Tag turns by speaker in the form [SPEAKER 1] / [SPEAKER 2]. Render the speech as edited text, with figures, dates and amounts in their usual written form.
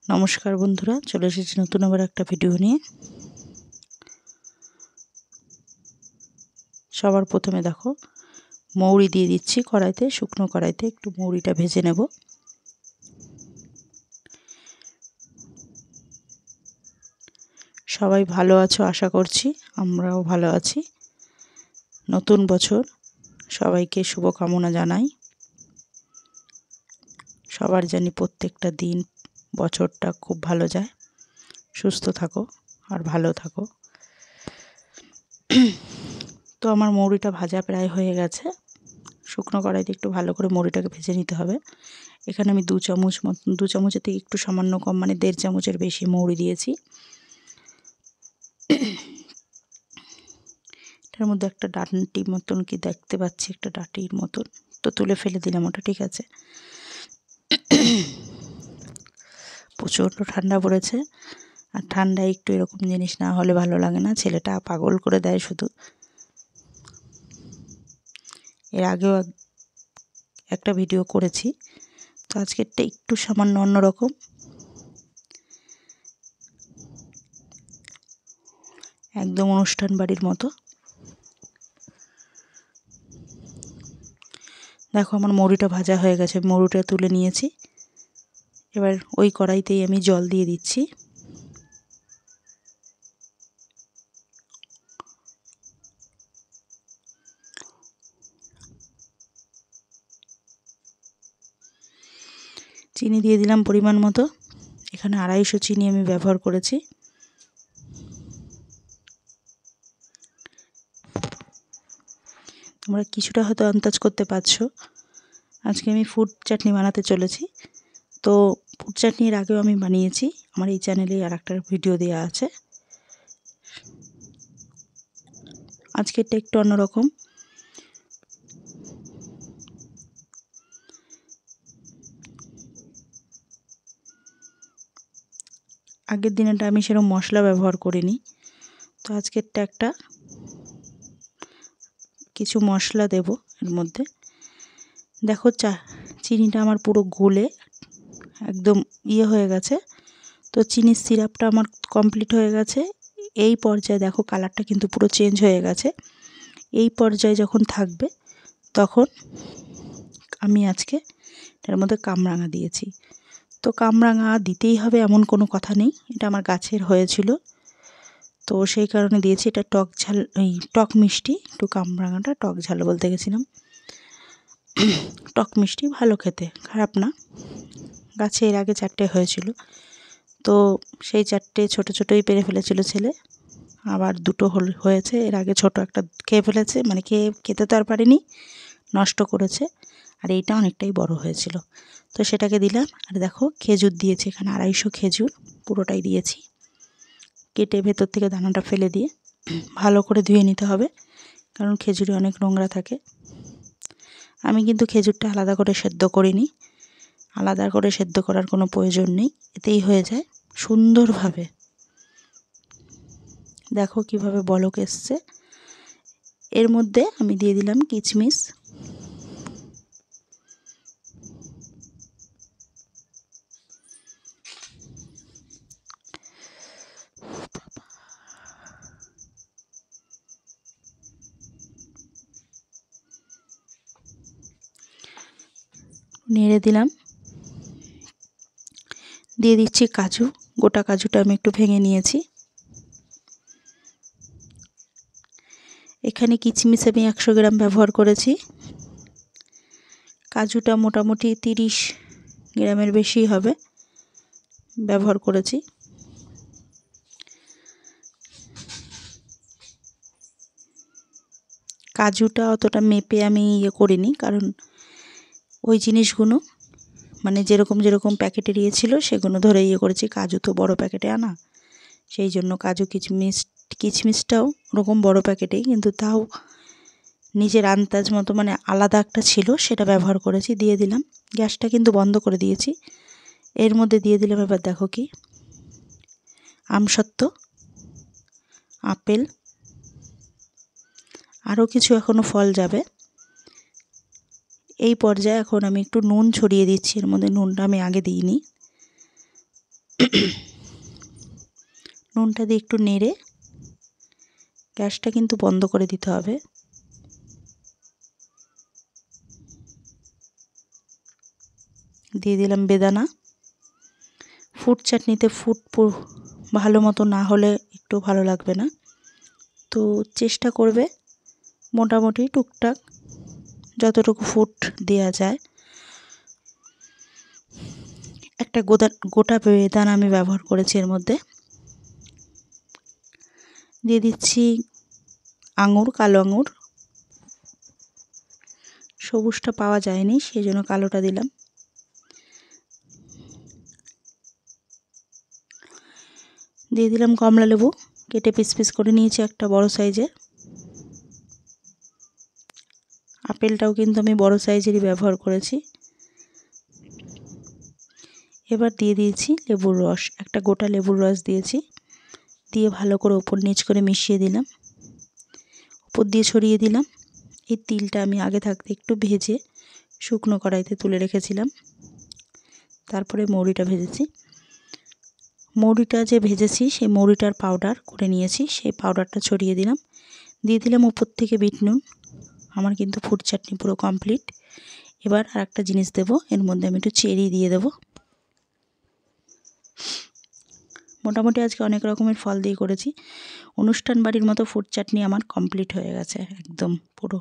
[SPEAKER 1] নমস্কার বন্ধুরা, চলে এসেছি নতুন আবার একটা ভিডিও নিয়ে। সবার প্রথমে দেখো মৌরি দিয়ে দিচ্ছি কড়াইতে, শুকনো কড়াইতে একটু মৌরিটা ভেজে নেব। সবাই ভালো আছো আশা করছি, আমরাও ভালো আছি। নতুন বছর সবাইকে শুভকামনা জানাই। সবার জানি প্রত্যেকটা দিন বছরটা খুব ভালো যায়। সুস্থ থাকো আর ভালো থাকো। তো আমার মৌরিটা ভাজা প্রায় হয়ে গেছে। শুকনো কড়াইতে একটু ভালো করে মৌরিটাকে ভেজে নিতে হবে। এখানে আমি 2 চামচ মতন, 2 চামচের থেকে একটু সামান্য কম, মানে 1.5 চামচের বেশি মৌরি দিয়েছি। এটার মধ্যে একটা ডাঁটি মতন কি দেখতে পাচ্ছি, একটা ডাঁটির মতন, তো তুলে ফেলে দিলাম ওটা। ঠিক আছে, প্রচণ্ড ঠান্ডা পড়েছে, আর ঠান্ডায় একটু এরকম জিনিস না হলে ভালো লাগে না। ছেলেটা পাগল করে দেয় শুধু। এর আগেও একটা ভিডিও করেছি, তো আজকেরটা একটু সামান্য অন্যরকম। একদম অনুষ্ঠান বাড়ির মতো। দেখো আমার মৌরিটা ভাজা হয়ে গেছে, মৌরিটা তুলে নিয়েছি। এবার ওই কড়াইতেই আমি জল দিয়ে দিচ্ছি। চিনি দিয়ে দিলাম পরিমাণ মতো। এখানে 250 চিনি আমি ব্যবহার করেছি। তোমরা কিছুটা হয়তো আন্দাজ করতে পারছো, আজকে আমি ফুড চাটনি বানাতে চলেছি। তো ফুড চাটনির আগেও আমি বানিয়েছি, আমার এই চ্যানেলে আর একটা ভিডিও দেওয়া আছে। আজকেরটা একটু অন্যরকম। আগের দিনেরটা আমি সেরকম মশলা ব্যবহার করিনি, তো আজকেরটা কিছু মশলা দেব এর মধ্যে। দেখো চিনিটা আমার পুরো গলে একদম হয়ে গেছে। তো চিনির সিরাপটা আমার কমপ্লিট হয়ে গেছে। এই পর্যায়ে দেখো কালারটা কিন্তু পুরো চেঞ্জ হয়ে গেছে। এই পর্যায়ে যখন থাকবে তখন আমি আজকে এর মধ্যে কামরাঙা দিয়েছি। তো কামরাঙা দিতেই হবে এমন কোনো কথা নেই, এটা আমার গাছের হয়েছিল, তো সেই কারণে দিয়েছি। এটা টক ঝাল, এই টক মিষ্টি, একটু কামরাঙাটা টক ঝাল বলতে গেছিলাম। টক মিষ্টি ভালো খেতে, খারাপ না। গাছে এর আগে 4টে হয়েছিল, তো সেই 4টে ছোটো ছোটোই পেরে ফেলেছিল ছেলে। আবার 2টো হয়েছে, এর আগে ছোটো একটা খেয়ে ফেলেছে, মানে খেতে তো আর পারেনি, নষ্ট করেছে। আর এইটা অনেকটাই বড় হয়েছিল, তো সেটাকে দিলাম। আর দেখো খেজুর দিয়েছি, এখানে 250 খেজুর পুরোটাই দিয়েছি, কেটে ভেতর থেকে দানাটা ফেলে দিয়ে ভালো করে ধুয়ে নিতে হবে, কারণ খেজুরে অনেক নোংরা থাকে। আমি কিন্তু খেজুরটা আলাদা করে সেদ্ধ করিনি, আলাদা করে সেদ্ধ করার কোনো প্রয়োজন নেই, এতেই হয়ে যায় সুন্দরভাবে। দেখো কিভাবে বলক এসছে। এর মধ্যে আমি দিয়ে দিলাম কিশমিশ। নেড়ে দিলাম। দিয়ে দিচ্ছি কাজু, গোটা কাজুটা আমি একটু ভেঙে নিয়েছি। এখানে কিশমিশ আমি 100 গ্রাম ব্যবহার করেছি। কাজুটা মোটামুটি 30 গ্রামের বেশি হবে ব্যবহার করেছি। কাজুটা অতটা মেপে আমি করিনি, কারণ ওই জিনিসগুলো মানে যেরকম যেরকম প্যাকেটে ছিল সেগুলো ধরে করেছি। কাজু তো বড় প্যাকেটে আনা, সেই জন্য কাজু কিশমিশটাও ওরকম বড় প্যাকেটেই, কিন্তু তাও নিজের আন্দাজ মতো, মানে আলাদা একটা ছিল, সেটা ব্যবহার করেছি। দিয়ে দিলাম, গ্যাসটা কিন্তু বন্ধ করে দিয়েছি। এর মধ্যে দিয়ে দিলাম এবার দেখো কি, আমসত্ত্ব, আপেল, আরও কিছু এখনও ফল যাবে। এই পর্যায়ে এখন আমি একটু নুন ছড়িয়ে দিচ্ছি, এর মধ্যে নুনটা আমি আগে দিইনি। নুনটা দিয়ে একটু নেড়ে গ্যাসটা কিন্তু বন্ধ করে দিতে হবে। দিয়ে দিলাম বেদানা। ফুড চাটনিতে ভালো মতো না হলে একটু ভালো লাগবে না, তো চেষ্টা করবে মোটামুটি টুকটাক যতটুকু ফুড দেওয়া যায়। একটা গোটা বেদানা আমি ব্যবহার করেছি এর মধ্যে। দিয়ে দিচ্ছি আঙুর, কালো আঙুর। সবুজটা পাওয়া যায়নি, সেই জন্য কালোটা দিলাম। দিয়ে দিলাম কমলা লেবু, কেটে পিস পিস করে নিয়েছি একটা বড় সাইজের। আপেলটাও কিন্তু আমি বড় সাইজেরই ব্যবহার করেছি। এবার দিয়ে দিয়েছি লেবুর রস, একটা গোটা লেবুর রস দিয়েছি। দিয়ে ভালো করে ওপর নিচ করে মিশিয়ে দিলাম, উপর দিয়ে ছড়িয়ে দিলাম। এই তিলটা আমি আগে থাকতে একটু ভেজে শুকনো কড়াইতে তুলে রেখেছিলাম, তারপরে মৌরিটা ভেজেছি। মৌরিটা যে ভেজেছি সেই মৌরিটার পাউডার করে নিয়েছি, সেই পাউডারটা ছড়িয়ে দিলাম। দিয়ে দিলাম উপর থেকে বিট নুন। আমার কিন্তু ফুড চাটনি পুরো কমপ্লিট। এবার আর একটা জিনিস দেবো, এর মধ্যে আমি একটু চেরি দিয়ে দেবো। মোটামুটি আজকে অনেক রকমের ফল দিয়ে করেছি। অনুষ্ঠান বাড়ির মতো ফুড চাটনি আমার কমপ্লিট হয়ে গেছে একদম পুরো।